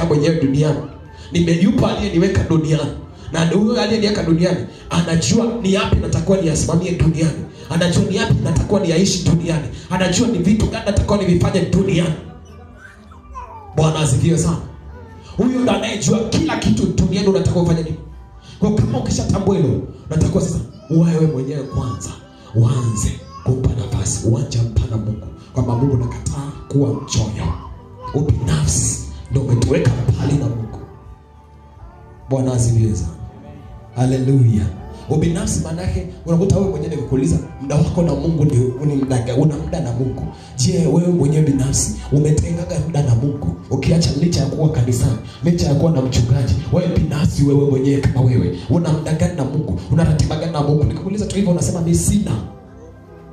aliyeniweka mwenyewe duniani. Yupo aliyeniweka duniani. Na huyo aliyeniweka duniani anajua ni yapi natakuwa niyasimamie duniani. Anajua ni yapi natakuwa niyaishi duniani. Anajua ni vitu gani natakuwa nivifanye duniani. Bwana asifiwe sana. Huyo ndo anayejua kila kitu duniani unatakiwa ufanye nini. Kwa kama ukishatambua hilo, unatakiwa sasa wewe mwenyewe kwanza uanze kumpa nafasi, uanze mpana Mungu. Kwamba Mungu nakataa kuwa mchoyo. Ubinafsi ndio umetuweka mbali na Mungu. Bwana asifiwe sana. Haleluya. Ubinafsi maana yake unakuta wewe mwenyewe kukuuliza muda wako na Mungu ni muda gani? Una muda na Mungu. Je, wewe mwenyewe binafsi umetengaga muda na Mungu? Ukiacha licha ya kuwa kanisani, licha ya kuwa na mchungaji, wewe binafsi wewe mwenyewe kama wewe una muda gani na Mungu? Una ratiba gani na Mungu? Nikuuliza tu hivyo unasema mimi sina.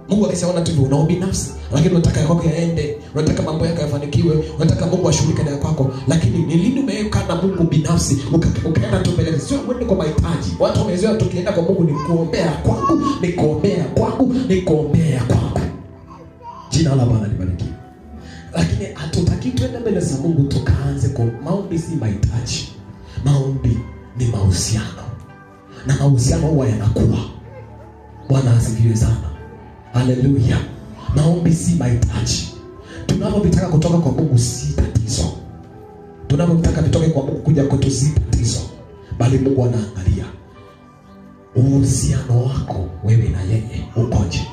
Mungu akishaona tu una ubinafsi, lakini unataka yako yaende, unataka mambo yako yafanikiwe, unataka Mungu ashughulike na yako. Lakini ni lini umeweka na Mungu binafsi ukaenda tu mbele? Sio mwende kwa mahitaji. Watu wamezoea tukienda kwa Mungu ni kuombea kwangu, ni kuombea kwangu, ni kuombea kwangu. Jina la Bwana libarikiwe. Lakini hatutaki twende mbele za Mungu tukaanze kwa maombi. Si mahitaji. Maombi ni mahusiano. Na mahusiano huwa yanakuwa. Bwana asifiwe sana. Haleluya. Maombi si mahitaji. Tunapotaka kutoka kwa Mungu si tatizo. Tunapotaka vitoke kwa Mungu kuja kwetu si tatizo. Bali Mungu anaangalia uhusiano wako wewe na yeye ukoje.